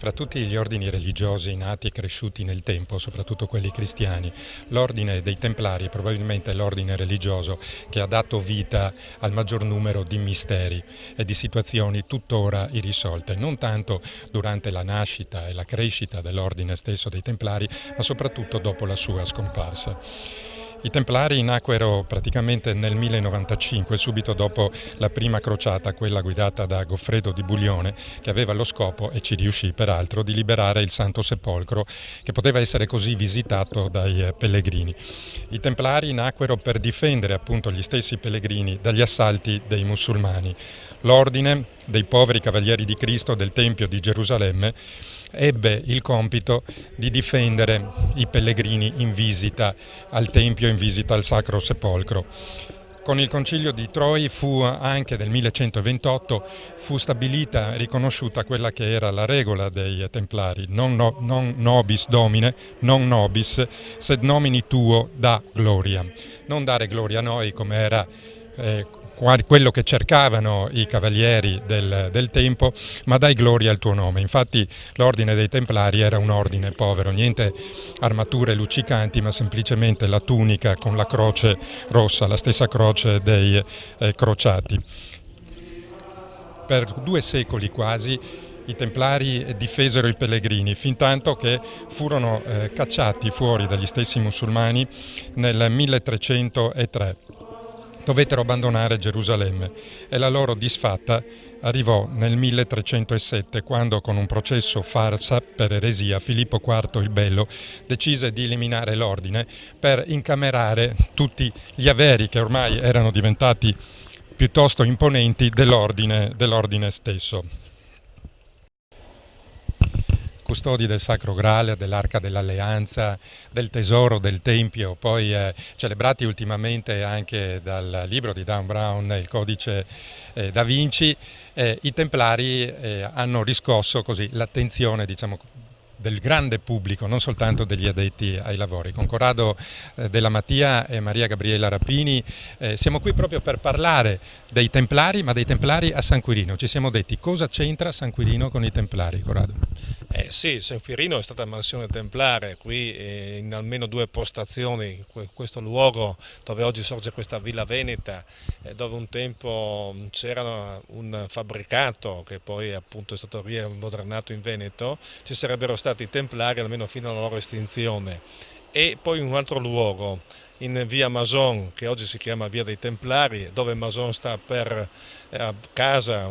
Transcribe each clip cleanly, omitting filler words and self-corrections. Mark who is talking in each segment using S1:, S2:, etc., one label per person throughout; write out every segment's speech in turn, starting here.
S1: Fra tutti gli ordini religiosi nati e cresciuti nel tempo, soprattutto quelli cristiani, l'ordine dei Templari è probabilmente l'ordine religioso che ha dato vita al maggior numero di misteri e di situazioni tuttora irrisolte, non tanto durante la nascita e la crescita dell'ordine stesso dei Templari, ma soprattutto dopo la sua scomparsa. I Templari nacquero praticamente nel 1095, subito dopo la prima crociata, quella guidata da Goffredo di Buglione, che aveva lo scopo, e ci riuscì peraltro, di liberare il Santo Sepolcro, che poteva essere così visitato dai pellegrini. I Templari nacquero per difendere appunto gli stessi pellegrini dagli assalti dei musulmani. L'ordine dei poveri cavalieri di Cristo del Tempio di Gerusalemme ebbe il compito di difendere i pellegrini in visita al Tempio, in visita al Sacro Sepolcro. Con il Concilio di Troy anche del 1128 fu stabilita e riconosciuta quella che era la regola dei Templari, non nobis domine, non nobis, sed nomini tuo da gloria. Non dare gloria a noi come era quello che cercavano i cavalieri del tempo, ma dai gloria al tuo nome. Infatti l'ordine dei Templari era un ordine povero, niente armature luccicanti, ma semplicemente la tunica con la croce rossa, la stessa croce dei crociati. Per 2 secoli quasi i Templari difesero i pellegrini, fin tanto che furono cacciati fuori dagli stessi musulmani nel 1303. Dovettero abbandonare Gerusalemme e la loro disfatta arrivò nel 1307, quando con un processo farsa per eresia Filippo IV il Bello decise di eliminare l'ordine per incamerare tutti gli averi che ormai erano diventati piuttosto imponenti dell'ordine stesso. Custodi del Sacro Graal, dell'Arca dell'Alleanza, del tesoro del Tempio, poi celebrati ultimamente anche dal libro di Dan Brown, il Codice da Vinci, i Templari hanno riscosso così l'attenzione, diciamo, del grande pubblico, non soltanto degli addetti ai lavori. Con Corrado Della Mattia e Maria Gabriella Rapini siamo qui proprio per parlare dei Templari, ma dei Templari a San Quirino. Ci siamo detti cosa c'entra San Quirino con i Templari, Corrado?
S2: Sì, San Quirino è stata mansione templare, qui in almeno 2 postazioni, questo luogo dove oggi sorge questa Villa Veneta, dove un tempo c'era un fabbricato che poi appunto è stato rimodernato in Veneto, ci sarebbero stati i templari almeno fino alla loro estinzione. E poi un altro luogo, in via Mason, che oggi si chiama via dei Templari, dove Mason sta per casa,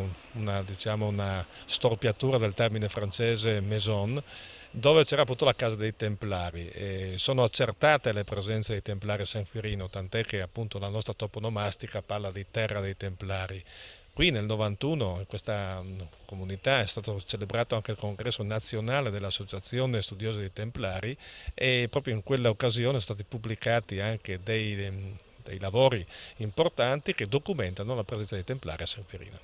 S2: diciamo una storpiatura del termine francese maison, dove c'era appunto la casa dei Templari. E sono accertate le presenze dei Templari a San Quirino, tant'è che appunto la nostra toponomastica parla di terra dei Templari. Qui nel 91 in questa comunità è stato celebrato anche il congresso nazionale dell'Associazione Studiosi dei Templari e proprio in quella occasione sono stati pubblicati anche dei lavori importanti che documentano la presenza dei Templari a San Quirino.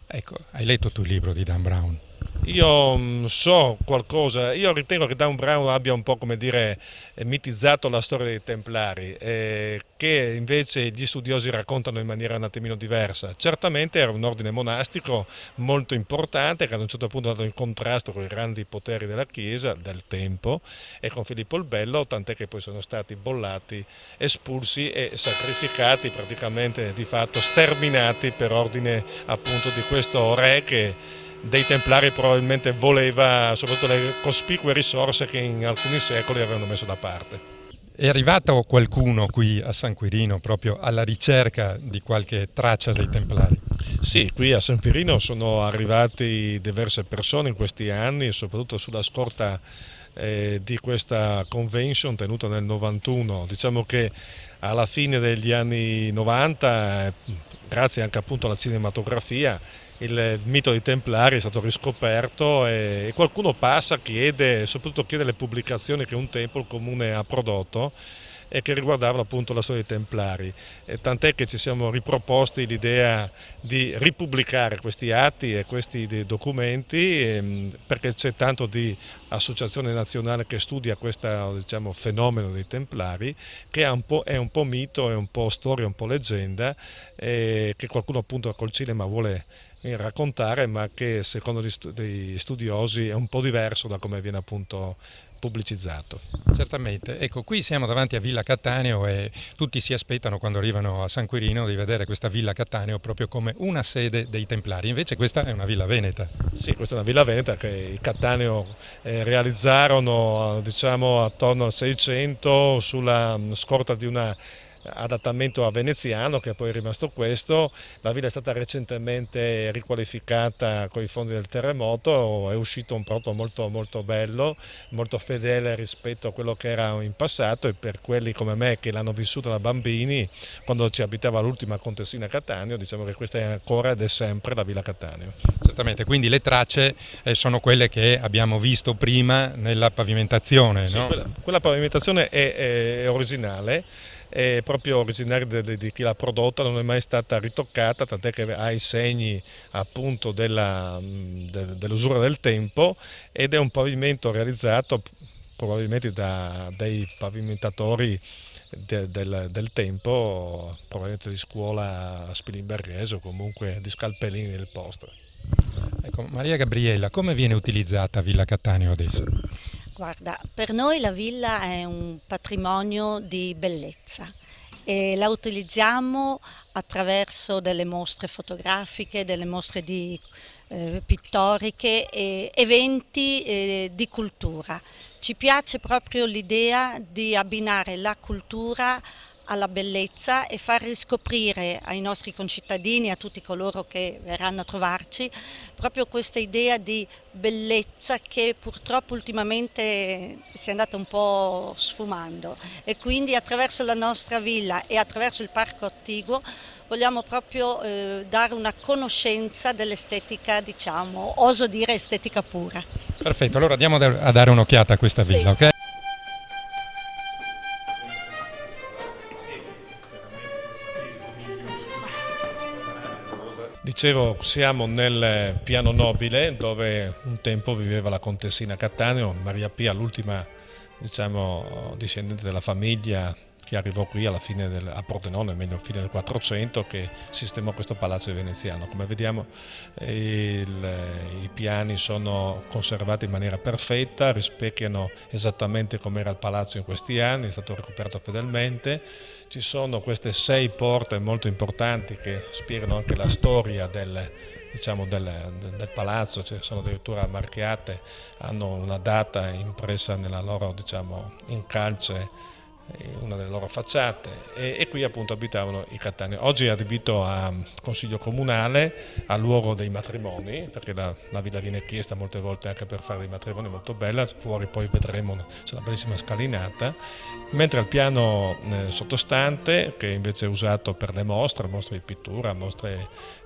S1: Ecco, hai letto tu il libro di Dan Brown?
S2: Io so qualcosa, io ritengo che Dan Brown abbia un po', come dire, mitizzato la storia dei Templari, che invece gli studiosi raccontano in maniera un attimino diversa. Certamente era un ordine monastico molto importante che ad un certo punto è andato in contrasto con i grandi poteri della Chiesa del tempo e con Filippo il Bello, tant'è che poi sono stati bollati, espulsi e sacrificati, praticamente di fatto sterminati per ordine appunto di questo re che dei Templari probabilmente voleva soprattutto le cospicue risorse che in alcuni secoli avevano messo da parte.
S1: È arrivato qualcuno qui a San Quirino proprio alla ricerca di qualche traccia dei Templari?
S2: Sì, qui a San Quirino sono arrivati diverse persone in questi anni, soprattutto sulla scorta di questa convention tenuta nel 91. Diciamo che alla fine degli anni 90, grazie anche appunto alla cinematografia, il mito dei Templari è stato riscoperto e qualcuno passa, chiede, soprattutto chiede le pubblicazioni che un tempo il comune ha prodotto e che riguardavano appunto la storia dei Templari. Tant'è che ci siamo riproposti l'idea di ripubblicare questi atti e questi documenti perché c'è tanto di associazione nazionale che studia questo, diciamo, fenomeno dei Templari che è un po' mito, è un po' storia, un po' leggenda che qualcuno appunto col cinema vuole raccontare, ma che secondo degli studiosi è un po' diverso da come viene appunto pubblicizzato.
S1: Certamente, ecco, qui siamo davanti a Villa Cattaneo e tutti si aspettano quando arrivano a San Quirino di vedere questa Villa Cattaneo proprio come una sede dei Templari, invece questa è una villa veneta.
S2: Sì, questa è una villa veneta che i Cattaneo realizzarono diciamo attorno al 600 sulla scorta di un adattamento a veneziano, che poi è rimasto questo. La villa è stata recentemente riqualificata con i fondi del terremoto, è uscito un prodotto molto, molto bello, molto fedele rispetto a quello che era in passato, e per quelli come me che l'hanno vissuta da bambini, quando ci abitava l'ultima contessina Cattaneo, diciamo che questa è ancora ed è sempre la Villa Cattaneo.
S1: Certamente, quindi le tracce sono quelle che abbiamo visto prima nella pavimentazione,
S2: Sì,
S1: no?
S2: quella pavimentazione è originale, è proprio originaria di chi l'ha prodotta, non è mai stata ritoccata, tant'è che ha i segni appunto dell'usura del tempo, ed è un pavimento realizzato probabilmente da dei pavimentatori del tempo, probabilmente di scuola spilimberghese o comunque di scalpellini del posto.
S1: Ecco, Maria Gabriella, come viene utilizzata Villa Cattaneo adesso?
S3: Guarda, per noi la villa è un patrimonio di bellezza e la utilizziamo attraverso delle mostre fotografiche, delle mostre pittoriche e eventi di cultura. Ci piace proprio l'idea di abbinare la cultura alla bellezza e far riscoprire ai nostri concittadini, a tutti coloro che verranno a trovarci, proprio questa idea di bellezza che purtroppo ultimamente si è andata un po' sfumando, e quindi attraverso la nostra villa e attraverso il Parco Attiguo vogliamo proprio dare una conoscenza dell'estetica, diciamo, oso dire estetica pura.
S1: Perfetto, allora andiamo a dare un'occhiata a questa villa,
S3: Sì.
S1: ok?
S2: Dicevo, siamo nel piano nobile dove un tempo viveva la contessina Cattaneo, Maria Pia, l'ultima diciamo, discendente della famiglia che arrivò qui alla fine a Pordenone, meglio a fine del 400, che sistemò questo palazzo veneziano. Come vediamo i piani sono conservati in maniera perfetta, rispecchiano esattamente come era il palazzo in questi anni, è stato recuperato fedelmente. Ci sono queste 6 porte molto importanti che spiegano anche la storia del palazzo, cioè sono addirittura marchiate, hanno una data impressa nella loro incalce, una delle loro facciate, e qui appunto abitavano i Cattaneo. Oggi è adibito a consiglio comunale, a luogo dei matrimoni, perché la villa viene chiesta molte volte anche per fare dei matrimoni, molto bella. Fuori poi vedremo c'è una bellissima scalinata, mentre al piano sottostante, che invece è usato per le mostre di pittura, mostre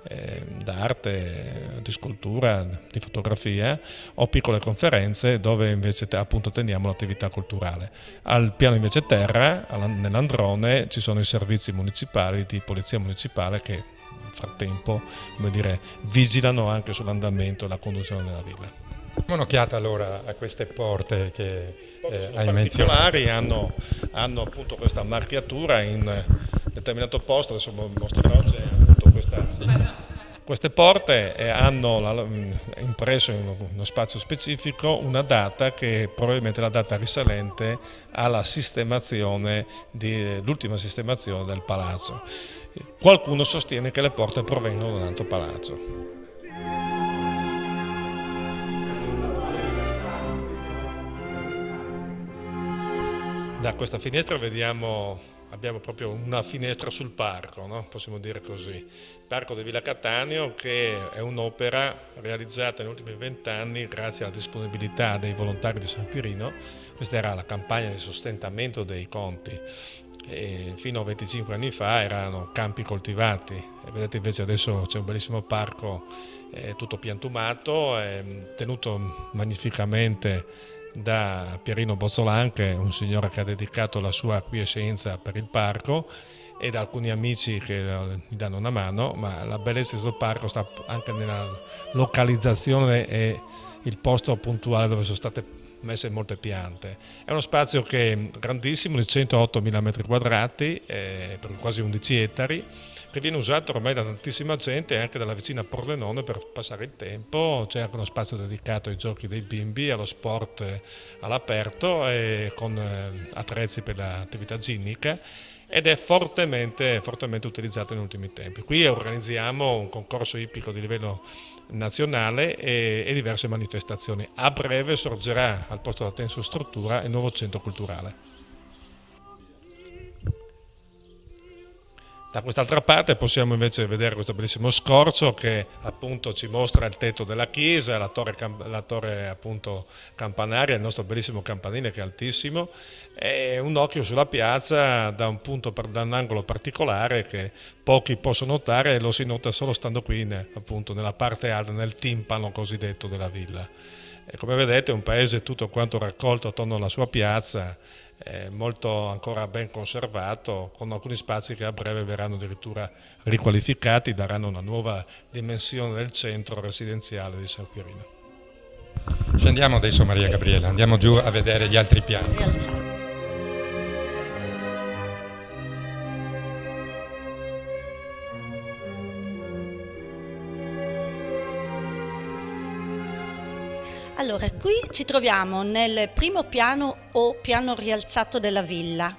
S2: d'arte, di scultura, di fotografia, o piccole conferenze dove invece appunto teniamo l'attività culturale. Al piano invece terra, nell'androne, ci sono i servizi municipali di polizia municipale che nel frattempo, come dire, vigilano anche sull'andamento e la conduzione della villa.
S1: Diamo un'occhiata allora a queste porte che hai menzionato.
S2: Particolari hanno appunto questa marchiatura in determinato posto, adesso mostrerò oggi appunto questa. Sì. Queste porte hanno impresso in uno spazio specifico una data che è probabilmente la data risalente alla sistemazione l'ultima sistemazione del palazzo. Qualcuno sostiene che le porte provengono da un altro palazzo. Da questa finestra abbiamo proprio una finestra sul parco, no? Possiamo dire così. Il Parco di Villa Cattaneo, che è un'opera realizzata negli ultimi 20 anni grazie alla disponibilità dei volontari di San Quirino. Questa era la campagna di sostentamento dei conti. E fino a 25 anni fa erano campi coltivati, e vedete invece adesso c'è un bellissimo parco tutto piantumato, tenuto magnificamente da Pierino Bozzolan, che è un signore che ha dedicato la sua acquiescenza per il parco, e da alcuni amici che gli danno una mano, ma la bellezza del parco sta anche nella localizzazione e il posto puntuale dove sono state messe molte piante. È uno spazio che è grandissimo, di 108.000 metri quadrati, per quasi 11 ettari, che viene usato ormai da tantissima gente, anche dalla vicina Pordenone, per passare il tempo. C'è anche uno spazio dedicato ai giochi dei bimbi, allo sport all'aperto, e con attrezzi per l'attività ginnica, ed è fortemente utilizzato negli ultimi tempi. Qui organizziamo un concorso ippico di livello nazionale e diverse manifestazioni. A breve sorgerà al posto della tensostruttura il nuovo centro culturale. Da quest'altra parte possiamo invece vedere questo bellissimo scorcio che appunto ci mostra il tetto della chiesa, la torre appunto campanaria, il nostro bellissimo campanile che è altissimo, e un occhio sulla piazza da un angolo particolare che pochi possono notare, e lo si nota solo stando qui appunto nella parte alta, nel timpano cosiddetto della villa. E come vedete è un paese tutto quanto raccolto attorno alla sua piazza, molto ancora ben conservato, con alcuni spazi che a breve verranno addirittura riqualificati, daranno una nuova dimensione del centro residenziale di San Quirino.
S1: Scendiamo adesso, Maria Gabriela, andiamo giù a vedere gli altri piani.
S3: Allora, qui ci troviamo nel primo piano o piano rialzato della villa.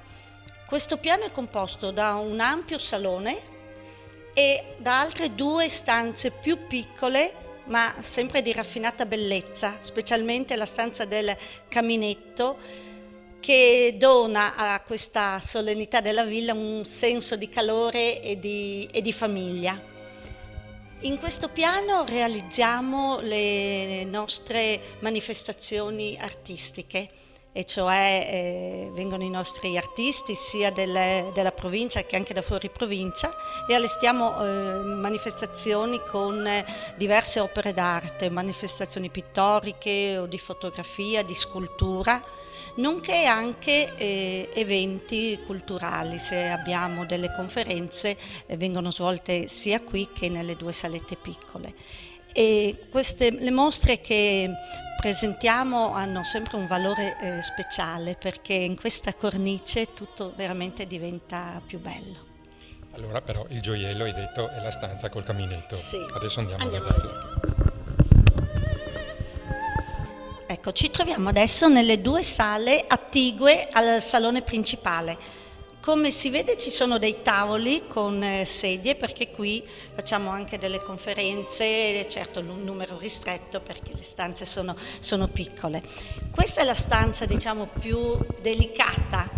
S3: Questo piano è composto da un ampio salone e da altre 2 stanze più piccole, ma sempre di raffinata bellezza, specialmente la stanza del caminetto, che dona a questa solennità della villa un senso di calore e di famiglia. In questo piano realizziamo le nostre manifestazioni artistiche, e cioè vengono i nostri artisti sia della provincia che anche da fuori provincia, e allestiamo manifestazioni con diverse opere d'arte, manifestazioni pittoriche o di fotografia, di scultura, nonché anche eventi culturali. Se abbiamo delle conferenze vengono svolte sia qui che nelle 2 salette piccole. E le mostre che presentiamo hanno sempre un valore speciale, perché in questa cornice tutto veramente diventa più bello.
S1: Allora però il gioiello, hai detto, è la stanza col caminetto.
S3: Sì.
S1: Adesso andiamo a
S3: Andiamo
S1: vederlo.
S3: Ecco, ci troviamo adesso nelle 2 sale attigue al salone principale. Come si vede ci sono dei tavoli con sedie, perché qui facciamo anche delle conferenze, certo un numero ristretto perché le stanze sono piccole. Questa è la stanza, diciamo, più delicata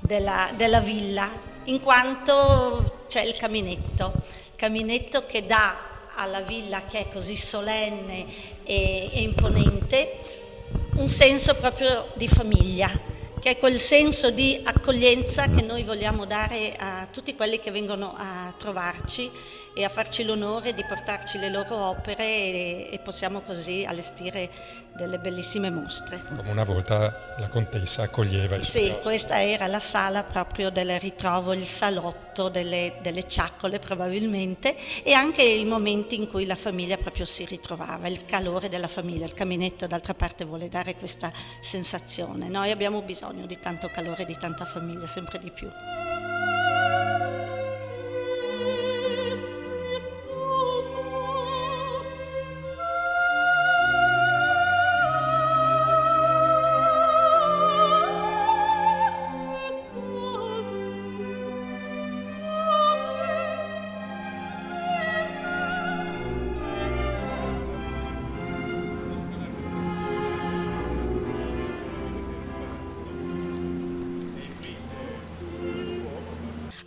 S3: della villa, in quanto c'è il caminetto che dà alla villa, che è così solenne e imponente, un senso proprio di famiglia, che è quel senso di accoglienza che noi vogliamo dare a tutti quelli che vengono a trovarci e a farci l'onore di portarci le loro opere, e possiamo così allestire delle bellissime mostre.
S1: Come una volta la contessa accoglieva i suoi
S3: Sì,
S1: ospiti.
S3: questa era la sala proprio del ritrovo, il salotto delle ciaccole probabilmente, e anche i momenti in cui la famiglia proprio si ritrovava, il calore della famiglia. Il caminetto d'altra parte vuole dare questa sensazione. Noi abbiamo bisogno di tanto calore, di tanta famiglia, sempre di più.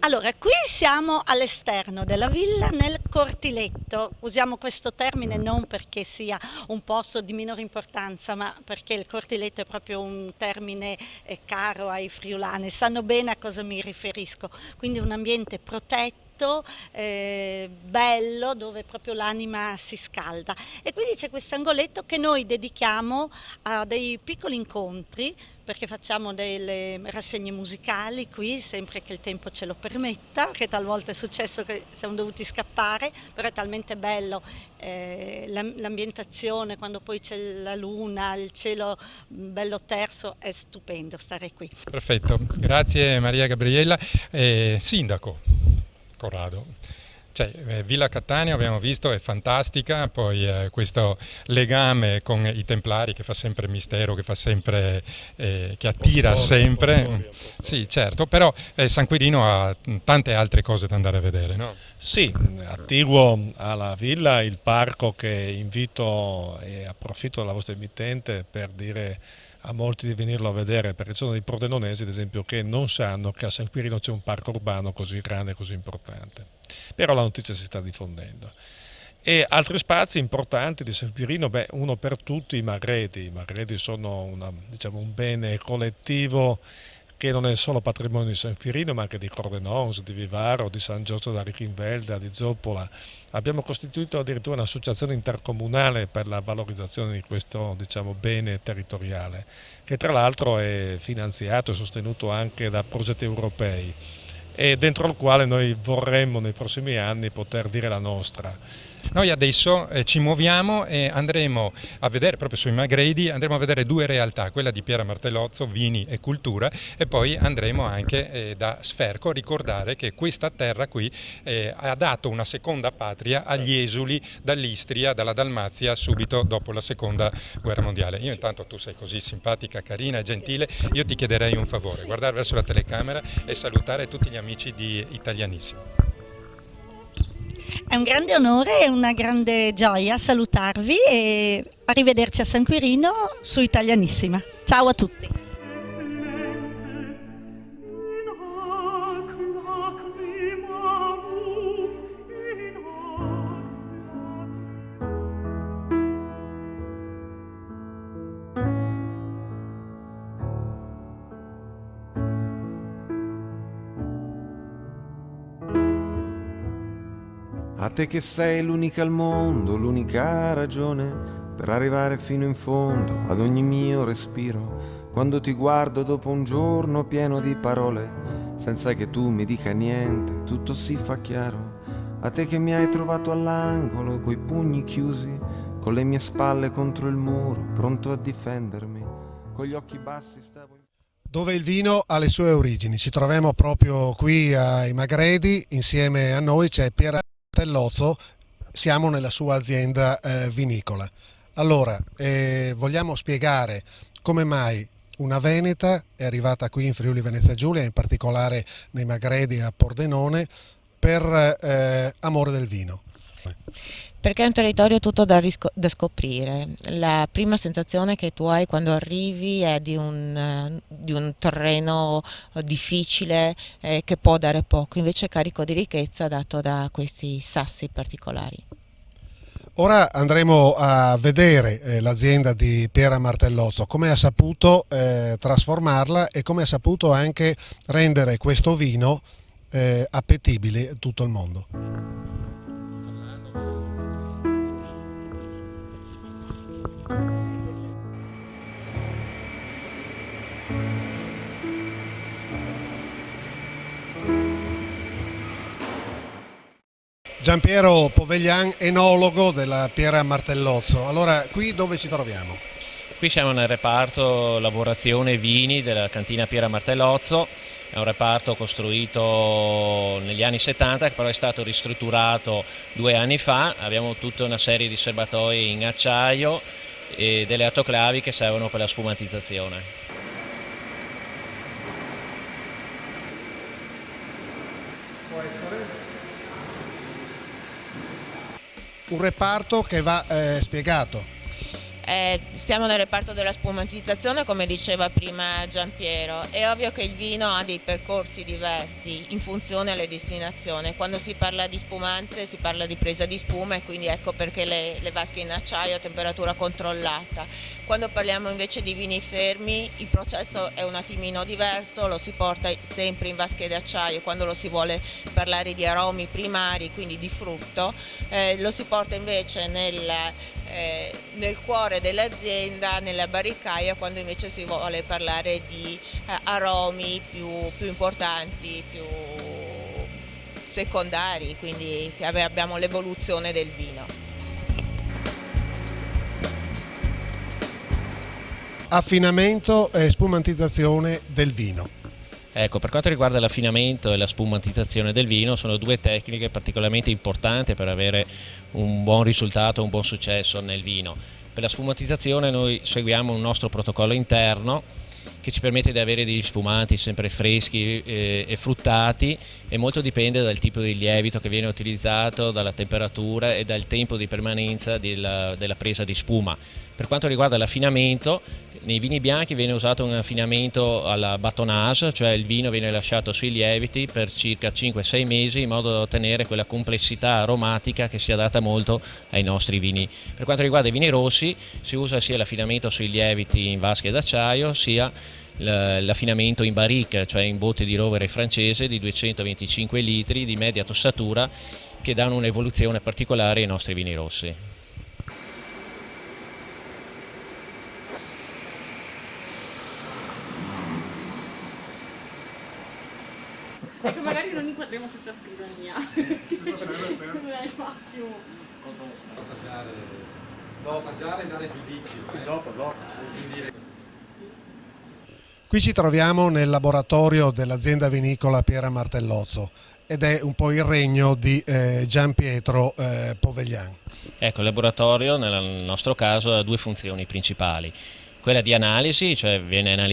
S3: Allora, qui siamo all'esterno della villa, nel cortiletto. Usiamo questo termine non perché sia un posto di minore importanza, ma perché il cortiletto è proprio un termine caro ai friulani, sanno bene a cosa mi riferisco. Quindi un ambiente protetto, momento bello dove proprio l'anima si scalda. E quindi c'è questo angoletto che noi dedichiamo a dei piccoli incontri, perché facciamo delle rassegne musicali qui, sempre che il tempo ce lo permetta, perché talvolta è successo che siamo dovuti scappare, però è talmente bello l'ambientazione, quando poi c'è la luna, il cielo bello terso, è stupendo stare qui.
S1: Perfetto, grazie Maria Gabriella. Sindaco Corrado. Villa Cattaneo abbiamo visto è fantastica, poi questo legame con i Templari che fa sempre mistero, che fa sempre, che attira sempre. Sì, certo, però San Quirino ha tante altre cose da andare a vedere, no?
S2: Sì, attiguo alla villa il parco che invito e approfitto della vostra emittente per dire a molti di venirlo a vedere, perché ci sono dei pordenonesi ad esempio che non sanno che a San Quirino c'è un parco urbano così grande e così importante, però la notizia si sta diffondendo. E altri spazi importanti di San Quirino, uno per tutti i Magredi. I Magredi sono un bene collettivo che non è solo patrimonio di San Quirino, ma anche di Cordenons, di Vivaro, di San Giorgio da Richinvelda, di Zoppola. Abbiamo costituito addirittura un'associazione intercomunale per la valorizzazione di questo bene territoriale, che tra l'altro è finanziato e sostenuto anche da progetti europei e dentro il quale noi vorremmo nei prossimi anni poter dire la nostra.
S1: Noi adesso ci muoviamo e andremo a vedere, proprio sui Magredi, andremo a vedere due realtà, quella di Piera Martellozzo, vini e cultura, e poi andremo anche da Sferco a ricordare che questa terra qui ha dato una seconda patria agli esuli dall'Istria, dalla Dalmazia, subito dopo la seconda guerra mondiale. Io intanto, tu sei così simpatica, carina e gentile, io ti chiederei un favore, guardare verso la telecamera e salutare tutti gli amici di Italianissimo.
S3: È un grande onore e una grande gioia salutarvi e arrivederci a San Quirino su Italianissima. Ciao a tutti!
S4: A te che sei l'unica al mondo, l'unica ragione per arrivare fino in fondo ad ogni mio respiro. Quando ti guardo dopo un giorno pieno di parole, senza che tu mi dica niente, tutto si fa chiaro. A te che mi hai trovato all'angolo, coi pugni chiusi, con le mie spalle contro il muro, pronto a difendermi, con gli occhi bassi stavo...
S5: Dove il vino ha le sue origini. Ci troviamo proprio qui ai Magredi, insieme a noi c'è Piera Martellozzo, siamo nella sua azienda vinicola. Allora, vogliamo spiegare come mai una veneta è arrivata qui in Friuli Venezia Giulia, in particolare nei Magredi a Pordenone, per amore del vino.
S6: Perché è un territorio tutto da scoprire. La prima sensazione che tu hai quando arrivi è di un terreno difficile che può dare poco, invece carico di ricchezza dato da questi sassi particolari.
S5: Ora andremo a vedere l'azienda di Piera Martellozzo, come ha saputo trasformarla e come ha saputo anche rendere questo vino appetibile a tutto il mondo. Giampiero Poveglian, enologo della Piera Martellozzo. Allora, qui dove ci troviamo?
S7: Qui siamo nel reparto lavorazione vini della cantina Piera Martellozzo. È un reparto costruito negli anni 70 che però è stato ristrutturato 2 anni fa. Abbiamo tutta una serie di serbatoi in acciaio e delle autoclavi che servono per la sfumatizzazione.
S5: Un reparto che va spiegato.
S6: Siamo nel reparto della spumantizzazione, come diceva prima Giampiero. È ovvio che il vino ha dei percorsi diversi in funzione alle destinazioni. Quando si parla di spumante si parla di presa di spuma e quindi ecco perché le vasche in acciaio a temperatura controllata. Quando parliamo invece di vini fermi il processo è un attimino diverso, lo si porta sempre in vasche d'acciaio. Quando lo si vuole parlare di aromi primari, quindi di frutto, lo si porta invece nel cuore dell'azienda, nella barricaia, quando invece si vuole parlare di aromi più importanti, più secondari, quindi abbiamo l'evoluzione del vino.
S5: Affinamento e spumantizzazione del vino.
S7: Ecco, per quanto riguarda l'affinamento e la spumantizzazione del vino, sono due tecniche particolarmente importanti per avere un buon risultato, un buon successo nel vino. Per la spumantizzazione noi seguiamo un nostro protocollo interno che ci permette di avere degli spumanti sempre freschi e fruttati, e molto dipende dal tipo di lievito che viene utilizzato, dalla temperatura e dal tempo di permanenza della presa di spuma. Per quanto riguarda l'affinamento, nei vini bianchi viene usato un affinamento alla batonnage, cioè il vino viene lasciato sui lieviti per circa 5-6 mesi in modo da ottenere quella complessità aromatica che si adatta molto ai nostri vini. Per quanto riguarda i vini rossi si usa sia l'affinamento sui lieviti in vasche d'acciaio sia l'affinamento in barrique, cioè in botti di rovere francese di 225 litri di media tossatura, che danno un'evoluzione particolare ai nostri vini rossi.
S8: Ecco, magari non inquadriamo questa scrivania. È il massimo.
S1: Assaggiare e dare giudizio.
S5: Dopo. Qui ci troviamo nel laboratorio dell'azienda vinicola Piera Martellozzo ed è un po' il regno di Gianpietro Poveglian.
S7: Ecco, il laboratorio nel nostro caso ha due funzioni principali. Quella di analisi, cioè viene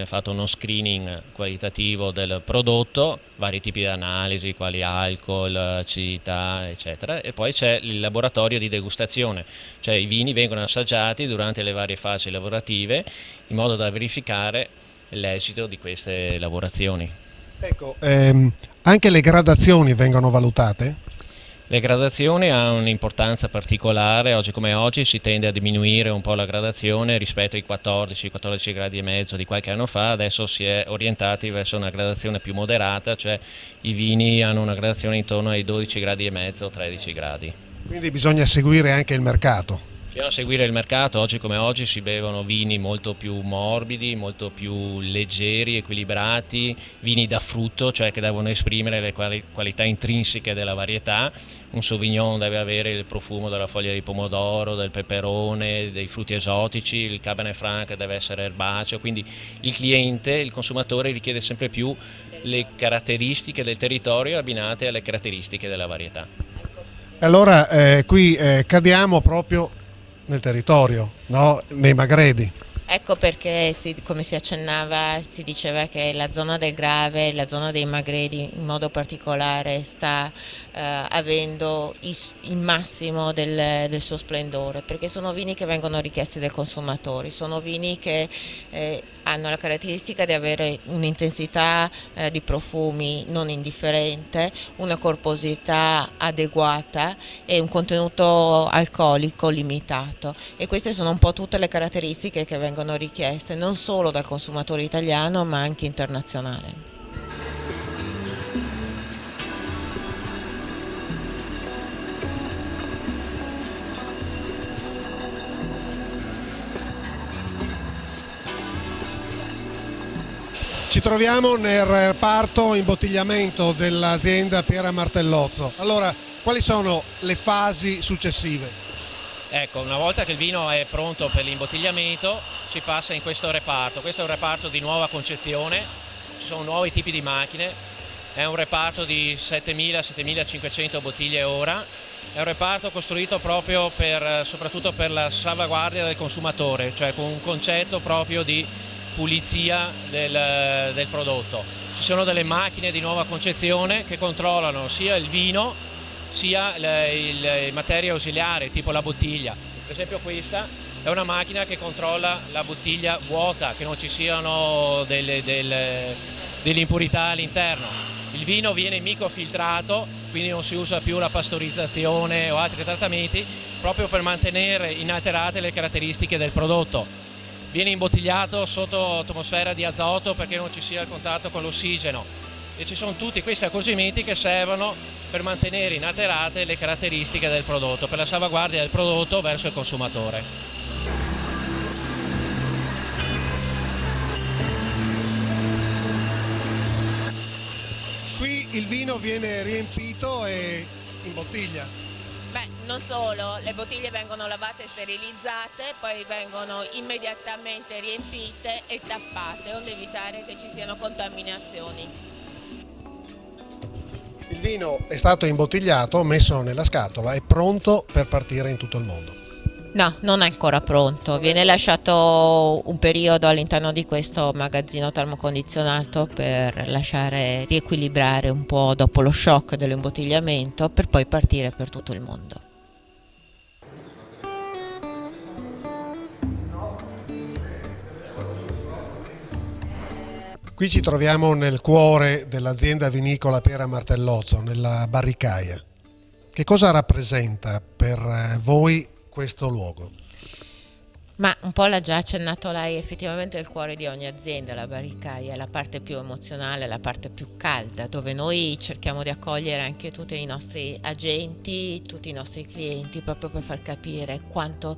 S7: fatto uno screening qualitativo del prodotto, vari tipi di analisi, quali alcol, acidità, eccetera, e poi c'è il laboratorio di degustazione, cioè i vini vengono assaggiati durante le varie fasi lavorative in modo da verificare l'esito di queste lavorazioni.
S5: Ecco, anche le gradazioni vengono valutate?
S7: Le gradazioni hanno un'importanza particolare, oggi come oggi si tende a diminuire un po' la gradazione rispetto ai 14 gradi e mezzo di qualche anno fa, adesso si è orientati verso una gradazione più moderata, cioè i vini hanno una gradazione intorno ai 12 gradi e mezzo, 13 gradi.
S5: Quindi bisogna seguire anche il mercato.
S7: Bisogna seguire il mercato, oggi come oggi si bevono vini molto più morbidi, molto più leggeri, equilibrati, vini da frutto, cioè che devono esprimere le qualità intrinseche della varietà. Un Sauvignon deve avere il profumo della foglia di pomodoro, del peperone, dei frutti esotici, il Cabernet Franc deve essere erbaceo, quindi il cliente, il consumatore richiede sempre più le caratteristiche del territorio abbinate alle caratteristiche della varietà.
S5: Allora qui cadiamo proprio nel territorio, no? Nei Magredi.
S6: Ecco perché, come si accennava, si diceva che la zona del Grave, la zona dei Magredi in modo particolare sta avendo il massimo del suo splendore, perché sono vini che vengono richiesti dai consumatori, sono vini che hanno la caratteristica di avere un'intensità di profumi non indifferente, una corposità adeguata e un contenuto alcolico limitato, e queste sono un po' tutte le caratteristiche che vengono richieste non solo dal consumatore italiano ma anche internazionale.
S5: Ci troviamo nel reparto imbottigliamento dell'azienda Piera Martellozzo. Allora, quali sono le fasi successive?
S7: Ecco, una volta che il vino è pronto per l'imbottigliamento si passa in questo reparto. Questo è un reparto di nuova concezione, ci sono nuovi tipi di macchine, è un reparto di 7.000-7.500 bottiglie ora, è un reparto costruito proprio soprattutto per la salvaguardia del consumatore, cioè con un concetto proprio di pulizia del prodotto. Ci sono delle macchine di nuova concezione che controllano sia il vino sia le materie ausiliari tipo la bottiglia. Per esempio questa è una macchina che controlla la bottiglia vuota, che non ci siano delle impurità all'interno. Il vino viene microfiltrato, quindi non si usa più la pastorizzazione o altri trattamenti, proprio per mantenere inalterate le caratteristiche del prodotto. Viene imbottigliato sotto atmosfera di azoto perché non ci sia il contatto con l'ossigeno, e ci sono tutti questi accorgimenti che servono per mantenere inalterate le caratteristiche del prodotto, per la salvaguardia del prodotto verso il consumatore.
S5: Qui il vino viene riempito e in bottiglia.
S6: Beh, non solo, le bottiglie vengono lavate e sterilizzate, poi vengono immediatamente riempite e tappate, onde evitare che ci siano contaminazioni.
S5: Il vino è stato imbottigliato, messo nella scatola, è pronto per partire in tutto il mondo.
S6: No, non è ancora pronto, viene lasciato un periodo all'interno di questo magazzino termocondizionato per lasciare riequilibrare un po' dopo lo shock dell'imbottigliamento, per poi partire per tutto il mondo.
S5: Qui ci troviamo nel cuore dell'azienda vinicola Piera Martellozzo, nella Barricaia. Che cosa rappresenta per voi questo luogo?
S6: Ma un po' l'ha già accennato lei, effettivamente è il cuore di ogni azienda, la Barricaia, è la parte più emozionale, la parte più calda, dove noi cerchiamo di accogliere anche tutti i nostri agenti, tutti i nostri clienti, proprio per far capire quanto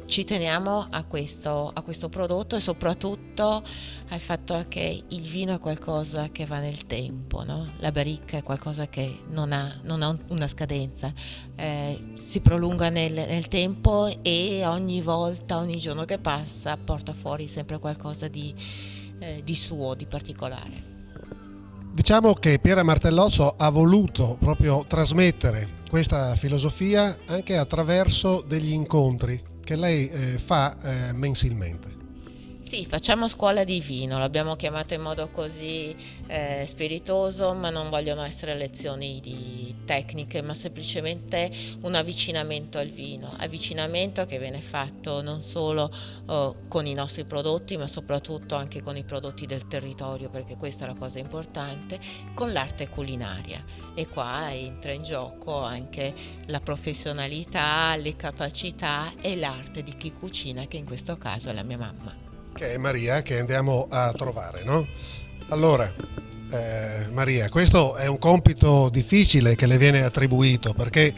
S6: ci teniamo a questo prodotto, e soprattutto al fatto che il vino è qualcosa che va nel tempo, no? La barricca è qualcosa che non ha una scadenza, si prolunga nel tempo, e ogni volta, ogni giorno che passa porta fuori sempre qualcosa di suo, di particolare.
S5: Diciamo che Piera Martellozzo ha voluto proprio trasmettere questa filosofia anche attraverso degli incontri che lei fa mensilmente.
S6: Sì, facciamo scuola di vino, l'abbiamo chiamata in modo così spiritoso, ma non vogliono essere lezioni di tecniche, ma semplicemente un avvicinamento al vino, avvicinamento che viene fatto non solo con i nostri prodotti, ma soprattutto anche con i prodotti del territorio, perché questa è la cosa importante, con l'arte culinaria. E qua entra in gioco anche la professionalità, le capacità e l'arte di chi cucina, che in questo caso è la mia mamma.
S5: Che è Maria, che andiamo a trovare, no? Allora, Maria, questo è un compito difficile che le viene attribuito, perché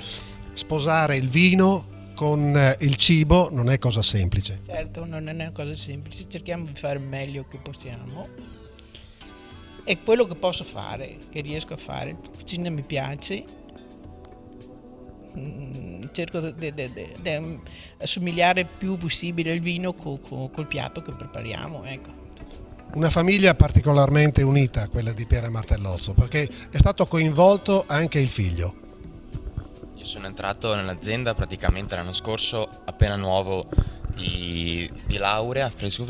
S5: sposare il vino con il cibo non è cosa semplice.
S9: Certo, non è una cosa semplice, cerchiamo di fare il meglio che possiamo. E quello che posso fare, che riesco a fare, la cucina mi piace, cerco di assomigliare il più possibile il vino col piatto che prepariamo, ecco.
S5: Una famiglia particolarmente unita, quella di Piera Martellozzo, perché è stato coinvolto anche il figlio.
S10: Io sono entrato nell'azienda praticamente l'anno scorso, appena nuovo di laurea, fresco,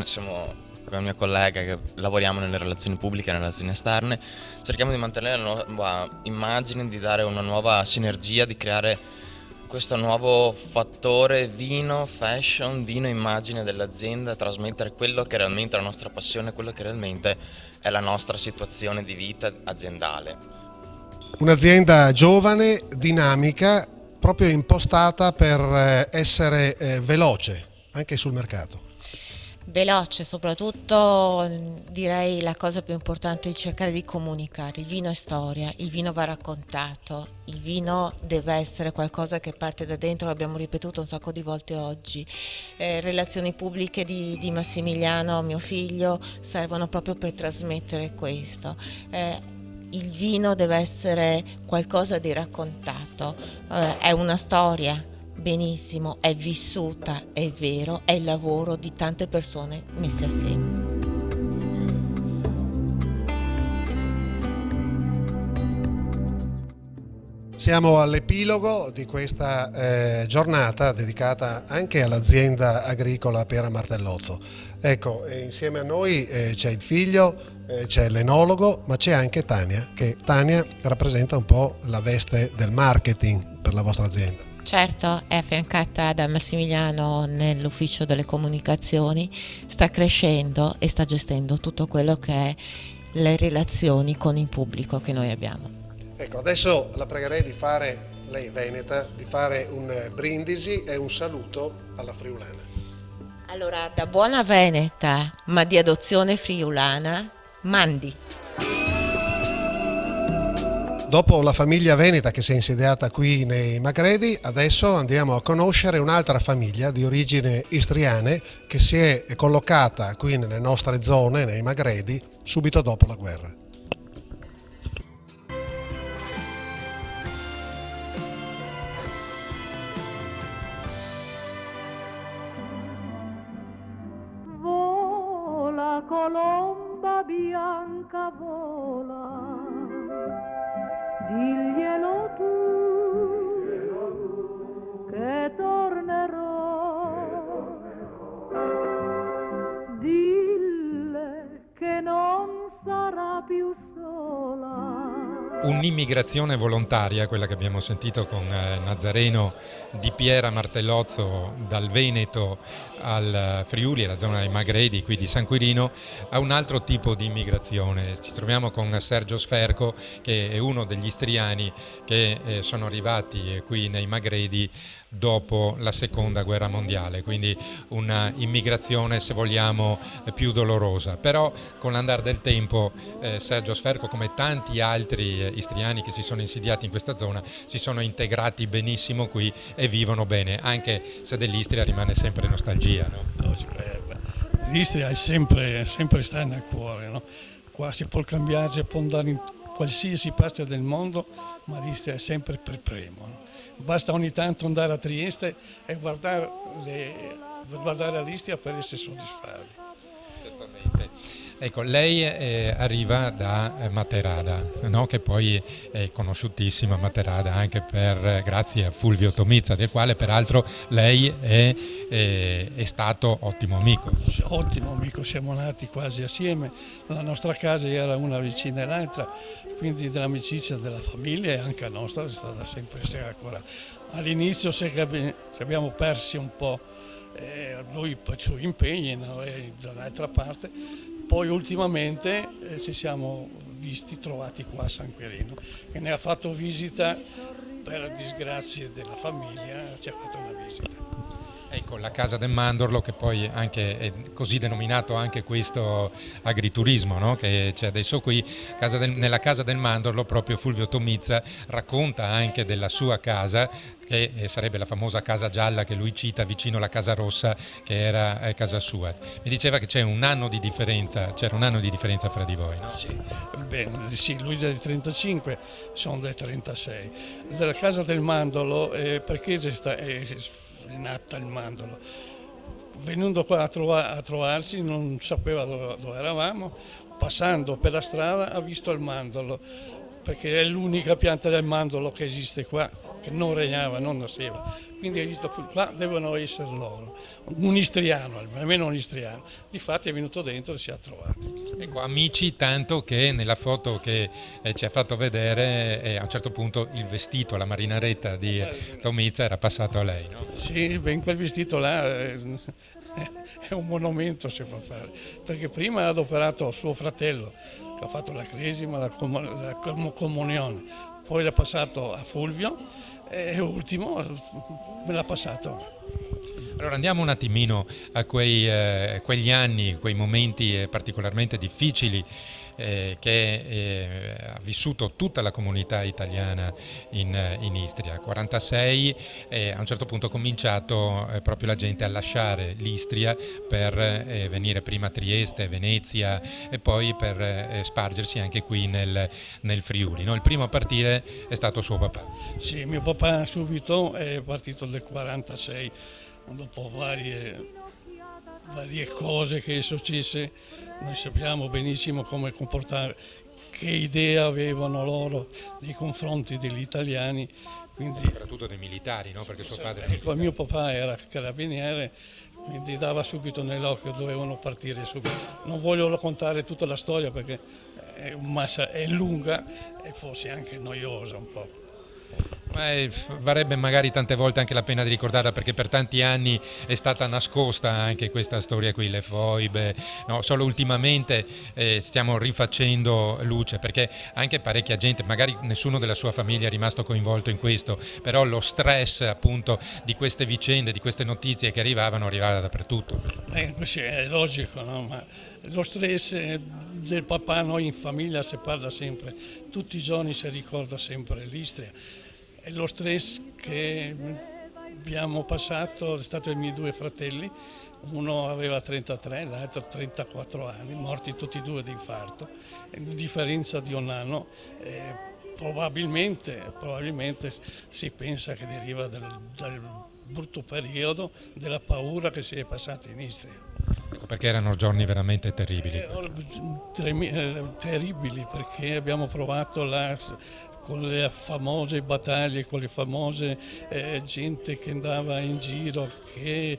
S10: siamo con la mia collega che lavoriamo nelle relazioni pubbliche e nelle relazioni esterne, cerchiamo di mantenere una nuova immagine, di dare una nuova sinergia, di creare questo nuovo fattore vino, fashion, vino, immagine dell'azienda, trasmettere quello che è realmente la nostra passione, quello che realmente è la nostra situazione di vita aziendale. Un'azienda giovane, dinamica, proprio impostata per essere veloce anche sul mercato.
S6: Veloce, soprattutto direi la cosa più importante è cercare di comunicare. Il vino è storia, il vino va raccontato, il vino deve essere qualcosa che parte da dentro, l'abbiamo ripetuto un sacco di volte oggi. Relazioni pubbliche di Massimiliano, mio figlio, servono proprio per trasmettere questo. Il vino deve essere qualcosa di raccontato, è una storia. Benissimo, è vissuta, è vero, è il lavoro di tante persone messe assieme.
S5: Siamo all'epilogo di questa giornata dedicata anche all'azienda agricola Piera Martellozzo. Ecco, insieme a noi c'è il figlio, c'è l'enologo, ma c'è anche Tania, che Tania rappresenta un po' la veste del marketing per la vostra azienda.
S6: Certo, è affiancata da Massimiliano nell'ufficio delle comunicazioni, sta crescendo e sta gestendo tutto quello che è le relazioni con il pubblico che noi abbiamo.
S5: Ecco, adesso la pregherei di fare, lei è veneta, di fare un brindisi e un saluto alla friulana.
S6: Allora, da buona veneta, ma di adozione friulana, mandi.
S5: Dopo la famiglia veneta che si è insediata qui nei Magredi, adesso andiamo a conoscere un'altra famiglia di origini istriane che si è collocata qui nelle nostre zone, nei Magredi, subito dopo la guerra.
S11: Vola colomba bianca, vola. Diglielo tu che tornerò, dille che non sarà più sola.
S1: Un'immigrazione volontaria, quella che abbiamo sentito con Nazareno, di Piera Martellozzo dal Veneto al Friuli, alla zona dei Magredi, qui di San Quirino, a un altro tipo di immigrazione. Ci troviamo con Sergio Sferco, che è uno degli istriani che sono arrivati qui nei Magredi dopo la seconda guerra mondiale, quindi una immigrazione, se vogliamo, più dolorosa. Però con l'andare del tempo Sergio Sferco, come tanti altri istriani che si sono insediati in questa zona, si sono integrati benissimo qui e vivono bene, anche se dell'Istria rimane sempre nostalgia, no?
S12: L'Istria è sempre sta nel cuore, no? Qua si può cambiare, si può andare in qualsiasi parte del mondo, ma l'Istria è sempre per primo, no? Basta ogni tanto andare a Trieste e guardare l'Istria per essere soddisfatti.
S1: Certamente. Ecco, lei arriva da Materada, no? Che poi è conosciutissima Materada anche grazie a Fulvio Tomizza, del quale peraltro lei è stato ottimo amico.
S12: Ottimo amico, siamo nati quasi assieme, la nostra casa era una vicina all'altra, quindi dell'amicizia della famiglia e anche la nostra è stata sempre ancora. All'inizio se abbiamo persi un po' lui per i suoi impegni, no? E dall'altra parte, poi ultimamente ci siamo trovati qua a San Quirino, che ne ha fatto visita per disgrazie della famiglia, ci ha fatto una visita.
S1: Ecco, la Casa del Mandorlo, che poi anche è così denominato anche questo agriturismo, no? Che c'è adesso qui, nella Casa del Mandorlo proprio Fulvio Tomizza racconta anche della sua casa, che sarebbe la famosa casa gialla che lui cita vicino alla Casa Rossa, che era casa sua. Mi diceva che c'era un anno di differenza fra di voi, no?
S12: Sì, bene, sì, lui è del 35, sono del 36. Della Casa del Mandorlo, perché è nata il mandorlo. Venuto qua a trovarsi, non sapeva dove eravamo, passando per la strada ha visto il mandorlo, perché è l'unica pianta del mandorlo che esiste qua, che non regnava, non nasceva. Quindi ha visto qua devono essere loro, un istriano, almeno un istriano. Difatti è venuto dentro e si è trovato.
S1: Ecco, amici, tanto che nella foto che ci ha fatto vedere a un certo punto il vestito, la marinaretta di Tomizza era passato a lei, no?
S12: Sì, ben quel vestito là è un monumento, si può fare, perché prima ha adoperato suo fratello che ha fatto la cresima, la comunione, poi l'ha passato a Fulvio e ultimo me l'ha passato.
S1: Allora andiamo un attimino a quegli anni, quei momenti particolarmente difficili che ha vissuto tutta la comunità italiana in Istria. 46 a un certo punto ha cominciato proprio la gente a lasciare l'Istria per venire prima a Trieste, Venezia e poi per spargersi anche qui nel Friuli, no? Il primo a partire è stato suo papà.
S12: Sì, mio papà subito è partito nel 46, dopo varie cose che sono successe. Noi sappiamo benissimo come comportare, che idea avevano loro nei confronti degli italiani. Quindi,
S1: soprattutto dei militari, no? Perché suo padre era
S12: militare. Mio papà era carabiniere, quindi dava subito nell'occhio, dovevano partire subito. Non voglio raccontare tutta la storia perché è lunga e forse anche noiosa un po'.
S1: Ma varrebbe magari tante volte anche la pena di ricordarla, perché per tanti anni è stata nascosta anche questa storia qui, le foibe, no? Solo ultimamente stiamo rifacendo luce, perché anche parecchia gente, magari nessuno della sua famiglia è rimasto coinvolto in questo, però lo stress appunto di queste vicende, di queste notizie che arrivava dappertutto.
S12: Così è logico, no? Ma lo stress del papà, noi in famiglia si parla sempre, tutti i giorni si ricorda sempre l'Istria. E lo stress che abbiamo passato è stato i miei due fratelli, uno aveva 33, l'altro 34 anni, morti tutti e due di infarto, differenza di un anno. Probabilmente si pensa che deriva dal brutto periodo, della paura che si è passata in Istria.
S1: Ecco, perché erano giorni veramente terribili.
S12: Terribili, perché abbiamo provato con le famose battaglie, con le famose gente che andava in giro, che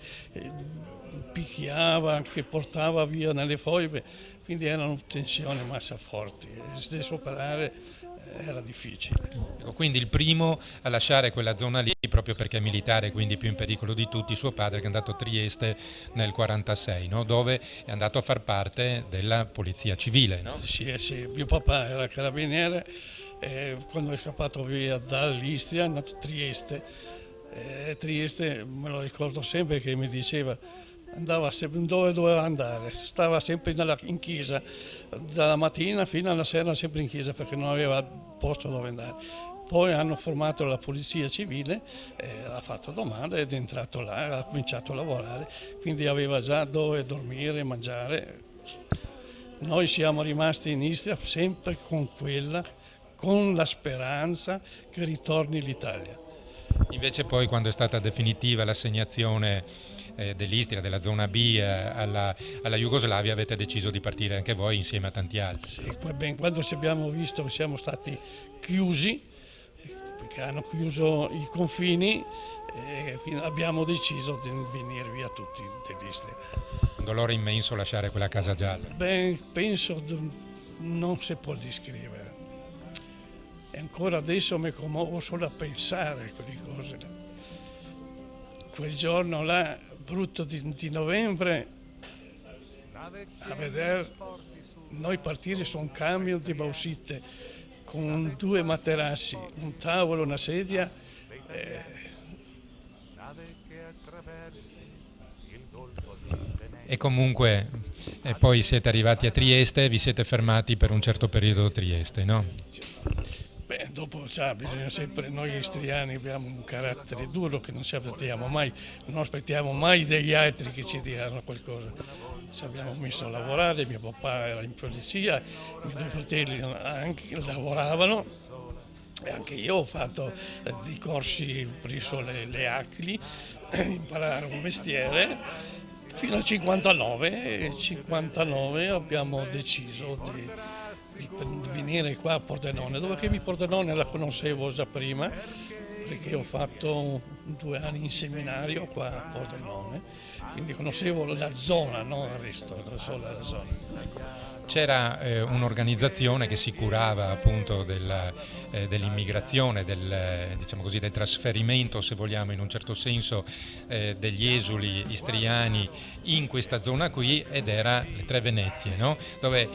S12: picchiava, che portava via nelle foibe, quindi erano tensioni massa forti, da superare era difficile.
S1: Ecco, quindi il primo a lasciare quella zona lì, proprio perché è militare, quindi più in pericolo di tutti, suo padre, che è andato a Trieste nel 46, no? Dove è andato a far parte della polizia civile. No?
S12: Sì, mio papà era carabiniere. Quando è scappato via dall'Istria è andato a Trieste. Trieste me lo ricordo sempre che mi diceva, andava sempre dove doveva andare, stava sempre in chiesa, dalla mattina fino alla sera sempre in chiesa, perché non aveva posto dove andare. Poi hanno formato la polizia civile, ha fatto domande ed è entrato là, ha cominciato a lavorare, quindi aveva già dove dormire, mangiare. Noi siamo rimasti in Istria sempre con la speranza che ritorni l'Italia.
S1: Invece poi, quando è stata definitiva l'assegnazione dell'Istria, della zona B alla Jugoslavia, avete deciso di partire anche voi insieme a tanti altri.
S12: Sì, quando ci abbiamo visto che siamo stati chiusi, perché hanno chiuso i confini, abbiamo deciso di venire via tutti dell'Istria.
S1: Un dolore immenso lasciare quella casa gialla.
S12: Penso non si può descrivere. E ancora adesso mi commuovo solo a pensare a quelle cose. Quel giorno là, brutto di novembre, a vedere noi partire su un camion di bauxite con 2 materassi, un tavolo, una sedia.
S1: E comunque poi siete arrivati a Trieste e vi siete fermati per un certo periodo a Trieste, no?
S12: Dopo bisogna sempre, noi istriani abbiamo un carattere duro che non aspettiamo mai degli altri che ci diano qualcosa. Ci abbiamo messo a lavorare, mio papà era in polizia, i miei 2 fratelli anche lavoravano, e anche io ho fatto dei corsi presso le ACLI, imparare un mestiere, fino al 59 abbiamo deciso di venire qua a Pordenone, dove che Pordenone la conoscevo già prima, perché ho fatto 2 anni in seminario qua a Pordenone, quindi conoscevo la zona, non il resto, solo la zona.
S1: C'era un'organizzazione che si curava appunto dell'immigrazione, diciamo così, del trasferimento, se vogliamo, in un certo senso, degli esuli istriani in questa zona qui, ed era le 3 Venezie, no? Dove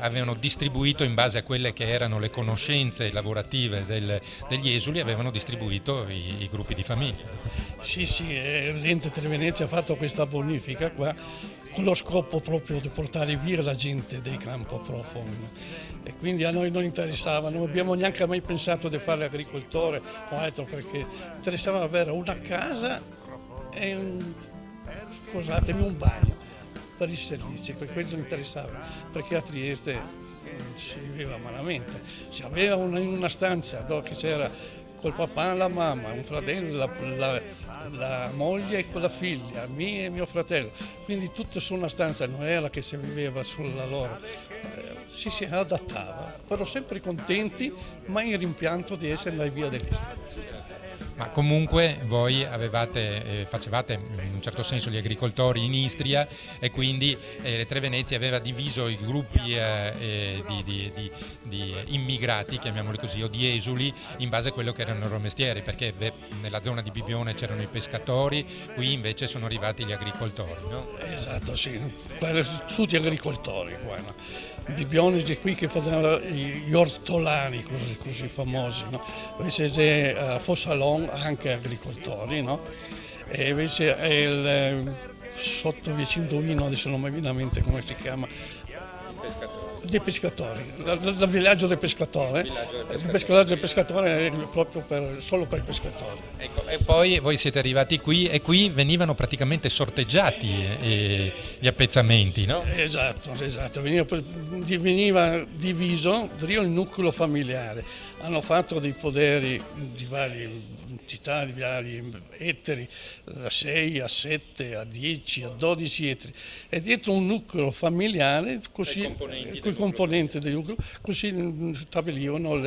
S1: avevano distribuito, in base a quelle che erano le conoscenze lavorative degli esuli, avevano distribuito i gruppi di famiglia.
S12: Sì, l'Ente 3 Venezia ha fatto questa bonifica qua, con lo scopo proprio di portare via la gente dei campo profughi, e quindi a noi non interessava, non abbiamo neanche mai pensato di fare agricoltore o altro, perché interessava avere una casa e un bagno per i servizi, per quello interessava, perché a Trieste si viveva malamente, si aveva una stanza dove c'era col papà e la mamma, un fratello, la moglie con la figlia, me e mio fratello, quindi tutto su una stanza, non era che si viveva sulla loro, si adattava, però sempre contenti, mai in rimpianto di essere nella via dell'Istria.
S1: Ma comunque voi facevate in un certo senso gli agricoltori in Istria e quindi le Tre Venezie aveva diviso i gruppi di immigrati, chiamiamoli così, o di esuli in base a quello che erano i loro mestieri, perché nella zona di Bibione c'erano i pescatori, qui invece sono arrivati gli agricoltori, no?
S12: Esatto, sì, tutti agricoltori qua, no? Bibione di qui che facevano gli ortolani così famosi, no? Invece a Fossalon anche agricoltori, no? E invece sotto vicino Indovino, adesso non mi viene a mente come si chiama, dei pescatori, il villaggio del pescatore, il villaggio del pescatore è proprio solo per i pescatori.
S1: Ecco, e poi voi siete arrivati qui e qui venivano praticamente sorteggiati gli appezzamenti, no?
S12: Esatto, veniva diviso il nucleo familiare, hanno fatto dei poderi di varie entità, di vari ettari, da 6 a 7 a 10 a 12 ettari, e dietro un nucleo familiare così i componenti del nucleo così stabilivano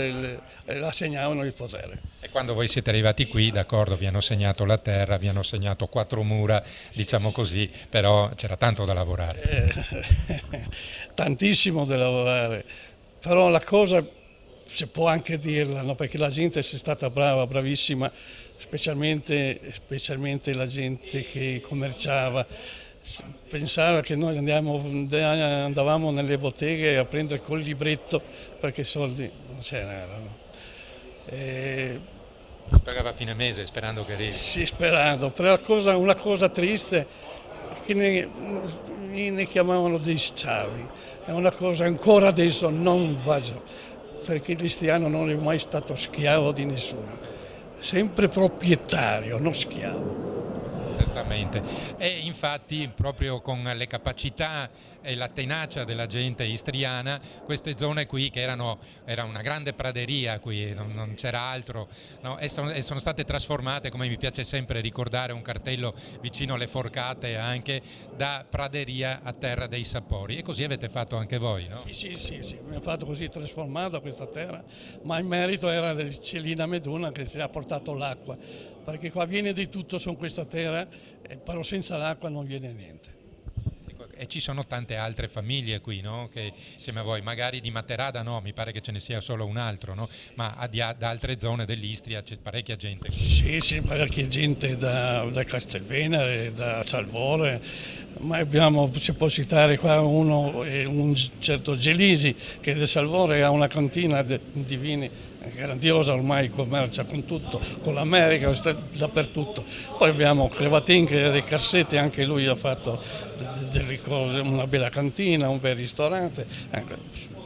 S12: assegnavano il potere.
S1: E quando voi siete arrivati qui, d'accordo, vi hanno segnato la terra, vi hanno segnato 4 mura, diciamo così, però c'era tanto da lavorare.
S12: Tantissimo da lavorare, però la cosa si può anche dirla, no? Perché la gente è stata brava, bravissima, specialmente la gente che commerciava. Pensava che noi andavamo nelle botteghe a prendere col libretto perché soldi non c'erano.
S1: Si pagava a fine mese sperando che arrivi.
S12: Sì, sperando, però una cosa triste che ne chiamavano dei schiavi, è una cosa ancora adesso non va, perché il cristiano non è mai stato schiavo di nessuno, sempre proprietario, non schiavo.
S1: Certamente, e infatti proprio con le capacità e la tenacia della gente istriana, queste zone qui che era una grande praderia qui, non c'era altro, no? E sono state trasformate, come mi piace sempre ricordare un cartello vicino alle Forcate, anche da praderia a terra dei sapori, e così avete fatto anche voi, no?
S12: Sì, abbiamo fatto così, trasformata questa terra, ma il merito era del Celina Meduna che ci ha portato l'acqua, perché qua viene di tutto su questa terra, però senza l'acqua non viene niente.
S1: E ci sono tante altre famiglie qui, no? Che insieme a voi, magari di Materada no, mi pare che ce ne sia solo un altro, no? Ma da altre zone dell'Istria c'è parecchia gente.
S12: Sì, parecchia gente da Castelvenere, da Salvore, ma si può citare qua un certo Gelisi che da Salvore ha una cantina di vini grandiosa, ormai commercia con tutto, con l'America, dappertutto. Poi abbiamo Crevatin che dei Cassetti, anche lui ha fatto delle cose, una bella cantina, un bel ristorante.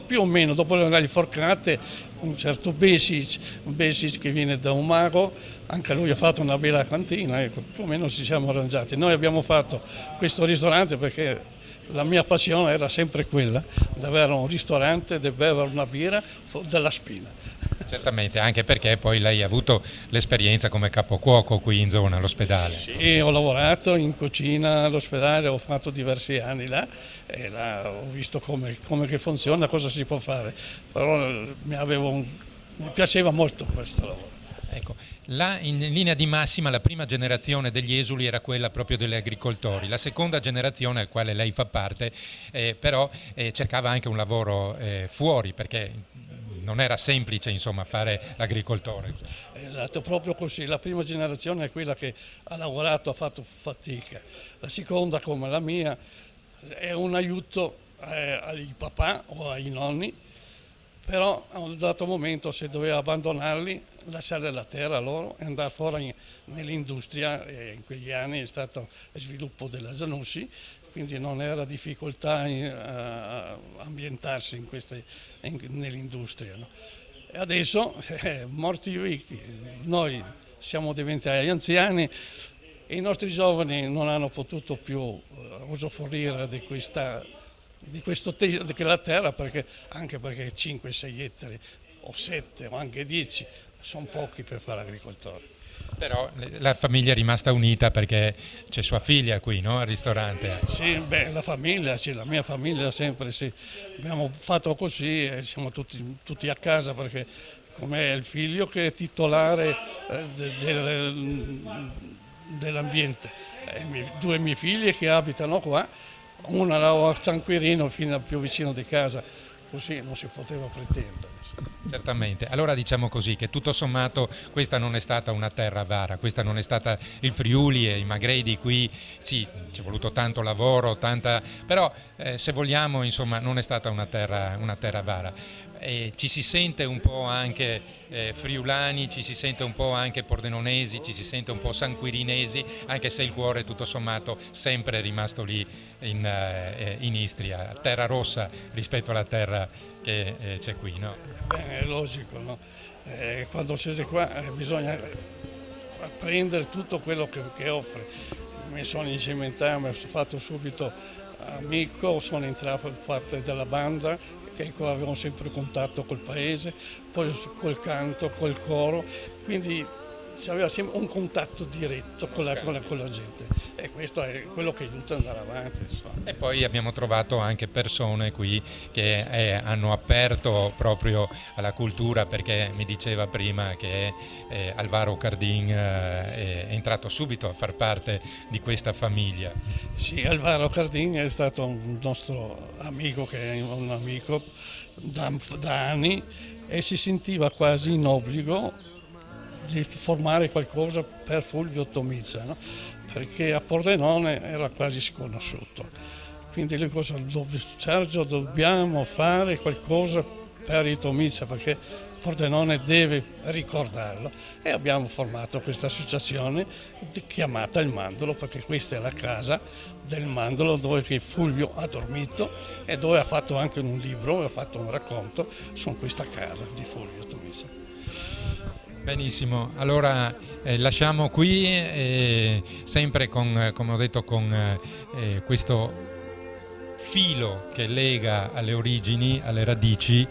S12: Più o meno, dopo le Forcate, un certo Besic che viene da Umago, anche lui ha fatto una bella cantina, ecco, più o meno ci siamo arrangiati. Noi abbiamo fatto questo ristorante perché la mia passione era sempre quella, di avere un ristorante, di bere una birra della spina.
S1: Certamente, anche perché poi lei ha avuto l'esperienza come capocuoco qui in zona, all'ospedale.
S12: Sì, ho lavorato in cucina all'ospedale, ho fatto diversi anni là e là ho visto come che funziona, cosa si può fare, però mi piaceva molto questo lavoro.
S1: Ecco, là in linea di massima la prima generazione degli esuli era quella proprio degli agricoltori, la seconda generazione, al quale lei fa parte, però cercava anche un lavoro fuori, perché non era semplice insomma fare l'agricoltore.
S12: Esatto, proprio così, la prima generazione è quella che ha lavorato, ha fatto fatica, la seconda come la mia è un aiuto ai papà o ai nonni, però a un dato momento se doveva abbandonarli, lasciare la terra loro e andare fuori nell'industria, in quegli anni è stato lo sviluppo della Zanussi, quindi non era difficoltà a ambientarsi nell'industria. No? E adesso, morti ricchi, noi siamo diventati anziani e i nostri giovani non hanno potuto più usufruire di quella terra, anche perché 5-6 ettari o 7 o anche 10 sono pochi per fare agricoltore.
S1: Però la famiglia è rimasta unita perché c'è sua figlia qui, no? Al ristorante.
S12: Sì, la famiglia, sì, la mia famiglia sempre, sì. Abbiamo fatto così e siamo tutti a casa perché come il figlio che è titolare dell'ambiente. Due miei figli che abitano qua, una a San Quirino fino a più vicino di casa, così non si poteva pretendere.
S1: Certamente, allora diciamo così che tutto sommato questa non è stata una terra avara, questa non è stata il Friuli e i Magredi qui, sì, ci è voluto tanto lavoro, però se vogliamo insomma non è stata una terra avara. Ci si sente un po' anche friulani, ci si sente un po' anche pordenonesi, ci si sente un po' sanquirinesi, anche se il cuore tutto sommato sempre è rimasto lì in Istria, terra rossa rispetto alla terra che c'è qui, no?
S12: Beh, è logico, no? Quando siete qua bisogna apprendere tutto quello che offre. Mi sono incimentato, mi sono fatto subito amico, sono entrato a parte della banda, che avevamo sempre contatto col paese, poi col canto, col coro, quindi si aveva sempre un contatto diretto con la gente e questo è quello che aiuta ad andare avanti. Insomma.
S1: E poi abbiamo trovato anche persone qui che hanno aperto proprio alla cultura, perché mi diceva prima che Alvaro Cardin è entrato subito a far parte di questa famiglia.
S12: Sì, Alvaro Cardin è stato un nostro amico, che è un amico da anni, e si sentiva quasi in obbligo di formare qualcosa per Fulvio Tomizza, no? Perché a Pordenone era quasi sconosciuto. Quindi le cose, Sergio, dobbiamo fare qualcosa per il Tomizza, perché Pordenone deve ricordarlo. E abbiamo formato questa associazione chiamata Il Mandorlo, perché questa è la casa del Mandorlo dove Fulvio ha dormito e dove ha fatto anche un libro, ha fatto un racconto su questa casa di Fulvio Tomizza.
S1: Benissimo, allora lasciamo qui sempre come ho detto, con questo filo che lega alle origini, alle radici,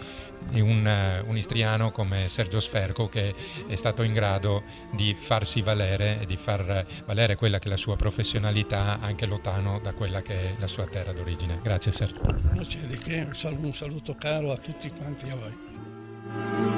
S1: un istriano come Sergio Sferco, che è stato in grado di farsi valere e di far valere quella che è la sua professionalità anche lontano da quella che è la sua terra d'origine. Grazie Sergio.
S12: Non c'è di che, un saluto caro a tutti quanti a voi.